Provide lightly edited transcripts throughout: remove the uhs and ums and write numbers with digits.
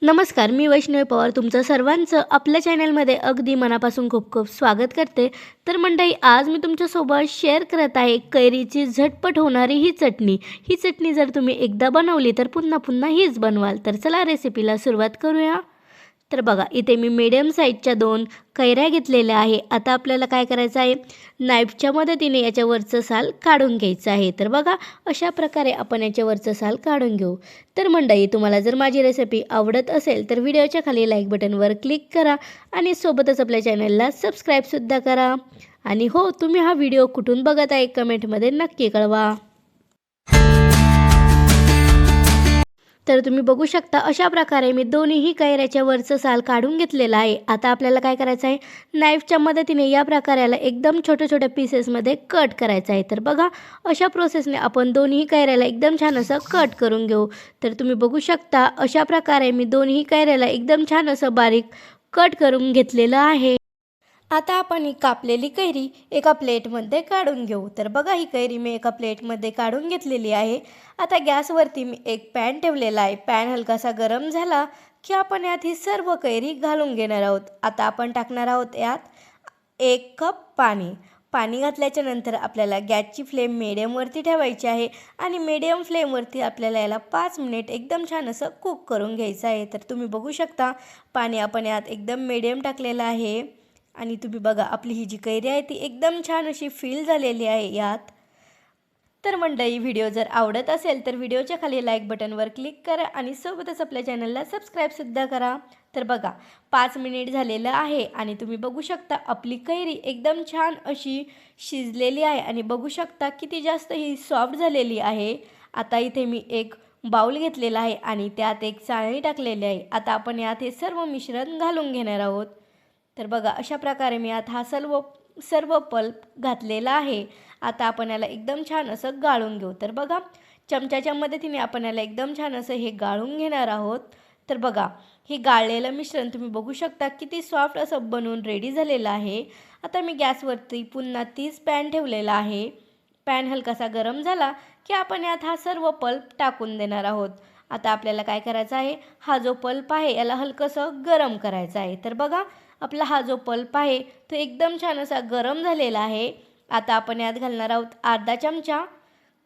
नमस्कार, मी वैष्णवी पवार तुमचं सर्वांचं आपल्या चॅनलमध्ये अगदी मनापासून खूप खूप स्वागत करते. तर मंडळी, आज मी तुमच्यासोबत शेअर करत आहे कैरीची झटपट होणारी ही चटणी. ही चटणी जर तुम्ही एकदा बनवली तर पुन्हा पुन्हा हीच बनवाल. तर चला रेसिपीला सुरुवात करूया. तर बघा, इथे मी मीडियम साईजच्या 2 कैऱ्या घेतलेल्या आहे. आता आपल्याला काय करायचं आहे, नाईफच्या मदतीने याच्यावरचं साल काढून घ्यायचं आहे. तर बघा, अशा प्रकारे आपण याच्यावरचं साल काढून घेऊ. तर मंडळी, तुम्हाला जर माझी रेसिपी आवडत असेल तर व्हिडिओच्या खाली लाईक बटनवर क्लिक करा आणि सोबतच आपल्या चॅनलला सबस्क्राईबसुद्धा करा. आणि हो, तुम्ही हा व्हिडिओ कुठून बघत आहे कमेंटमध्ये नक्की कळवा. तर तुम्ही बघू शकता, अशा प्रकारे मी दोन्हीही कैऱ्याच्या वरचं साल काढून घेतलेलं आहे. आता आपल्याला काय करायचं आहे, नाईफच्या मदतीने या प्रकाराला एकदम छोट्या छोट्या पीसेसमध्ये कट करायचं आहे. तर बघा, अशा प्रोसेसने आपण दोन्ही कैऱ्याला एकदम छान असं कट करून घेऊ. तर तुम्ही बघू शकता, अशा प्रकारे मी दोन्ही कैऱ्याला एकदम छान असं बारीक कट करून घेतलेलं आहे. आता आपण ही कापलेली कैरी एका प्लेटमध्ये काढून घेऊ. तर बघा, ही कैरी मी एका प्लेटमध्ये काढून घेतलेली आहे. आता गॅसवरती मी एक पॅन ठेवलेला आहे. पॅन हलकासा गरम झाला की आपण यात ही सर्व कैरी घालून घेणार आहोत. आता आपण टाकणार आहोत यात 1 कप पाणी. पाणी घातल्याच्या नंतर आपल्याला गॅसची फ्लेम मिडियमवरती ठेवायची आहे आणि मिडियम फ्लेमवरती आपल्याला याला 5 मिनिट एकदम छान असं कुक करून घ्यायचं आहे. तर तुम्ही बघू शकता, पाणी आपण यात एकदम मिडियम टाकलेलं आहे आणि तुम्ही बघा, आपली ही जी कैरी आहे ती एकदम छान अशी फील झालेली आहे यात. तर मंडळी, व्हिडिओ जर आवडत असेल तर व्हिडिओच्या खाली लाईक बटनवर क्लिक करा आणि सोबतच आपल्या चॅनलला सबस्क्राईबसुद्धा करा. तर बघा, 5 मिनिट झालेलं आहे आणि तुम्ही बघू शकता आपली कैरी एकदम छान अशी शिजलेली आहे आणि बघू शकता किती जास्त ही सॉफ्ट झालेली आहे. आता इथे मी एक बाउल घेतलेला आहे आणि त्यात एक चाळणी टाकलेली आहे. आता आपण यात हे सर्व मिश्रण घालून घेणार आहोत. तर बघा, अशा प्रकारे मी आता हा सर्व पल्प घातलेला आहे. आता आपण याला एकदम छान असं गाळून घेऊ. तर बघा, चमच्याच्या मदतीने आपण याला एकदम छान असं हे गाळून घेणार आहोत. तर बघा, हे गाळलेलं मिश्रण तुम्ही बघू शकता किती सॉफ्ट असं बनवून रेडी झालेलं आहे. आता मी गॅसवरती पुन्हा तीच पॅन ठेवलेला आहे. पॅन हलकासा गरम झाला की आपण यात हा सर्व पल्प टाकून देणार आहोत. आता आपल्याला काय करायचं आहे, हा जो पल्प आहे याला हलकंसं गरम करायचं आहे. तर बघा, आपला हा जो पल्प आहे तो एकदम छान असा गरम झालेला आहे. आता आपण यात घालणार आहोत अर्धा चमचा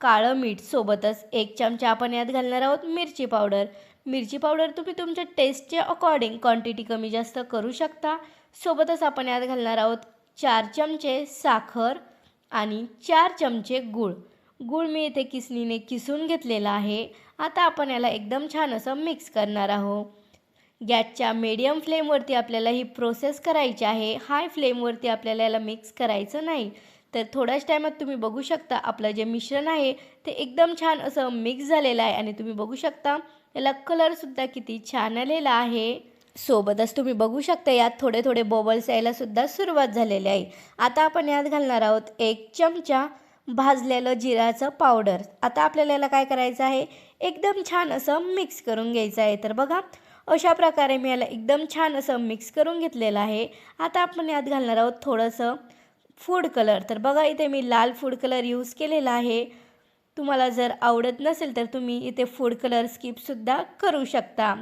काळं मीठ, सोबतच 1 चमचा आपण यात घालणार आहोत मिरची पावडर. मिरची पावडर तुम्ही तुमच्या टेस्टच्या अकॉर्डिंग क्वांटिटी कमी जास्त करू शकता. सोबतच आपण यात घालणार आहोत 4 चमचे साखर आणि 4 चमचे गूळ. गूळ मी इथे किसणीने किसून घेतलेला आहे. आता आपण याला एकदम छान असं मिक्स करणार आहोत. गॅसच्या मीडियम फ्लेमवरती आपल्याला ही प्रोसेस करायची आहे. हाय फ्लेमवरती आपल्याला याला मिक्स करायचं नाही. तर थोड्याच टायमात तुम्ही बघू शकता आपलं जे मिश्रण आहे ते एकदम छान असं मिक्स झालेलं आहे आणि तुम्ही बघू शकता याला कलरसुद्धा किती छान आलेला आहे. सोबतच तुम्ही बघू शकता यात थोडे थोडे बबल्स यायलासुद्धा सुरुवात झालेली आहे. आता आपण यात घालणार आहोत 1 चमचा भाजलेलं जिऱ्याचं पावडर. आता आपल्याला याला काय करायचं आहे, एकदम छान असं मिक्स करून घ्यायचं आहे. तर बघा, अशा प्रकारे मी याला एकदम छान असं मिक्स करून घेतलेलं आहे. आता आपण यात घालणार आहोत थोडंसं फूड कलर. तर बघा, इथे मी लाल फूड कलर यूज केलेला आहे. तुम्हाला जर आवडत नसेल तर तुम्ही इथे फूड कलर स्किपसुद्धा करू शकता.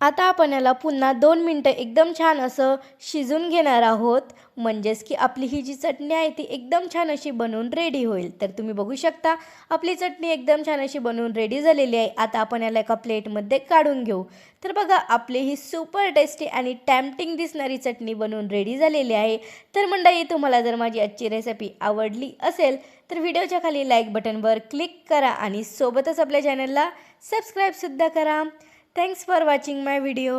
आता आपण याला पुन्हा 2 मिनटं एकदम छान असं शिजून घेणार आहोत. म्हणजेच की आपली ही जी चटणी आहे ती एकदम छान अशी बनवून रेडी होईल. तर तुम्ही बघू शकता आपली चटणी एकदम छान अशी बनवून रेडी झालेली आहे. आता आपण याला एका प्लेटमध्ये काढून घेऊ. तर बघा, आपली ही सुपर टेस्टी आणि टॅम्पटिंग दिसणारी चटणी बनवून रेडी झालेली आहे. तर मंडळी, तुम्हाला जर माझी आजची रेसिपी आवडली असेल तर व्हिडिओच्या खाली लाईक बटनवर क्लिक करा आणि सोबतच आपल्या चॅनलला सबस्क्राईबसुद्धा करा. Thanks for watching my video.